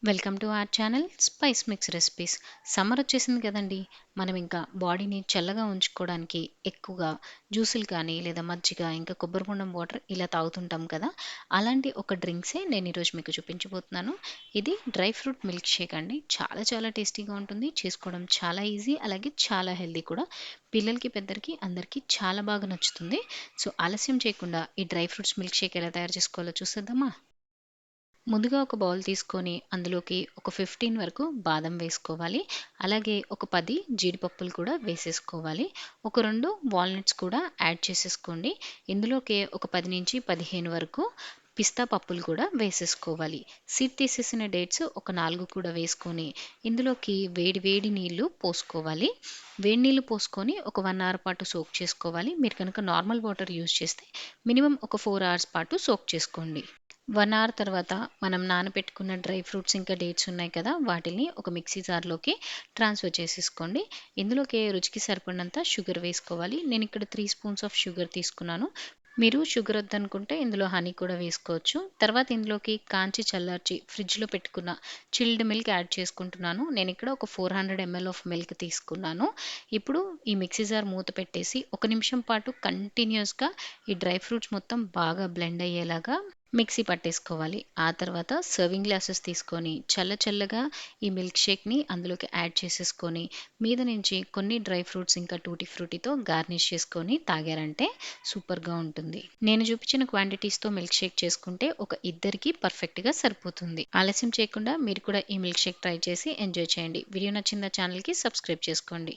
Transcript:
Welcome to our channel spice mix recipes. Summer వచ్చేసింది కదండీ! మనం ఇంకా బాడీని చల్లగా ఉంచుకోవడానికి ఎక్కువగా జ్యూసులు కానీ, లేదా మజ్జిగ, ఇంకా కొబ్బరి బొండం వాటర్ ఇలా తాగుతుంటాం కదా! అలాంటి ఒక డ్రింక్సే నేను ఈరోజు మీకు చూపించబోతున్నాను. ఇది డ్రై ఫ్రూట్ మిల్క్ షేక్ అండి. చాలా చాలా టేస్టీగా ఉంటుంది. చేసుకోవడం చాలా ఈజీ. అలాగే చాలా హెల్తీ కూడా. పిల్లలకి, పెద్దలకి అందరికీ చాలా బాగా నచ్చుతుంది. సో, ఆలస్యం చేయకుండా ఈ డ్రై ఫ్రూట్స్ మిల్క్ షేక్ ఎలా తయారు చేసుకోవాలో చూసేద్దామా? ముందుగా ఒక బౌల్ తీసుకొని అందులోకి ఒక 15 వరకు బాదం వేసుకోవాలి. అలాగే ఒక 10 జీడిపప్పులు కూడా వేసేసుకోవాలి. ఒక 2 వాల్నట్స్ కూడా యాడ్ చేసేసుకోండి. ఇందులోకే ఒక 10-15 వరకు పిస్తా పప్పులు కూడా వేసేసుకోవాలి. సీడ్ తీసేసిన డేట్స్ ఒక 4 కూడా వేసుకొని ఇందులోకి వేడి వేడి నీళ్లు పోసుకోవాలి. వేడి నీళ్లు పోసుకొని ఒక 1 అవర్ పాటు సోక్ చేసుకోవాలి. మీరు కనుక నార్మల్ వాటర్ యూజ్ చేస్తే మినిమమ్ ఒక 4 అవర్స్ పాటు సోక్ చేసుకోండి. 1 అవర్ తర్వాత మనం నానబెట్టుకున్న డ్రై ఫ్రూట్స్ ఇంకా డేట్స్ ఉన్నాయి కదా! వాటిని ఒక మిక్సీ జార్‌లోకి ట్రాన్స్‌ఫర్ చేసేసుకోండి. ఇందులోకి రుచికి సరిపడినంత షుగర్ వేసుకోవాలి. నేనిక్కడ 3 స్పూన్స్ ఆఫ్ షుగర్ తీసుకున్నాను. మీరు షుగర్ వద్దనుకుంటే ఇందులో హనీ కూడా వేసుకోవచ్చు. తర్వాత ఇందులోకి కాంచి చల్లార్చి ఫ్రిడ్జ్‌లో పెట్టుకున్న చిల్డ్ మిల్క్ యాడ్ చేసుకుంటున్నాను. నేనిక్కడ ఒక 400 ఎంఎల్ ఆఫ్ మిల్క్ తీసుకున్నాను. ఇప్పుడు ఈ మిక్సీ జార్ మూత పెట్టేసి ఒక నిమిషం పాటు కంటిన్యూయస్‌గా ఈ డ్రై ఫ్రూట్స్ మొత్తం బాగా బ్లెండ్ అయ్యేలాగా మిక్సీ పట్టేసుకోవాలి. ఆ తర్వాత సర్వింగ్ గ్లాసెస్ తీసుకొని చల్లగా ఈ మిల్క్ షేక్‌ని అందులోకి యాడ్ చేసేసుకొని మీద నుంచి కొన్ని డ్రై ఫ్రూట్స్ ఇంకా టూటీ ఫ్రూటీతో గార్నిష్ చేసుకొని తాగారంటే సూపర్‌గా ఉంటుంది. నేను చూపించిన క్వాంటిటీస్‌తో మిల్క్ షేక్ చేసుకుంటే ఒక ఇద్దరికి పర్ఫెక్ట్‌గా సరిపోతుంది. ఆలస్యం చేయకుండా మీరు కూడా ఈ మిల్క్ షేక్ ట్రై చేసి ఎంజాయ్ చేయండి. వీడియో నచ్చిందా ఛానల్‌కి సబ్స్క్రైబ్ చేసుకోండి.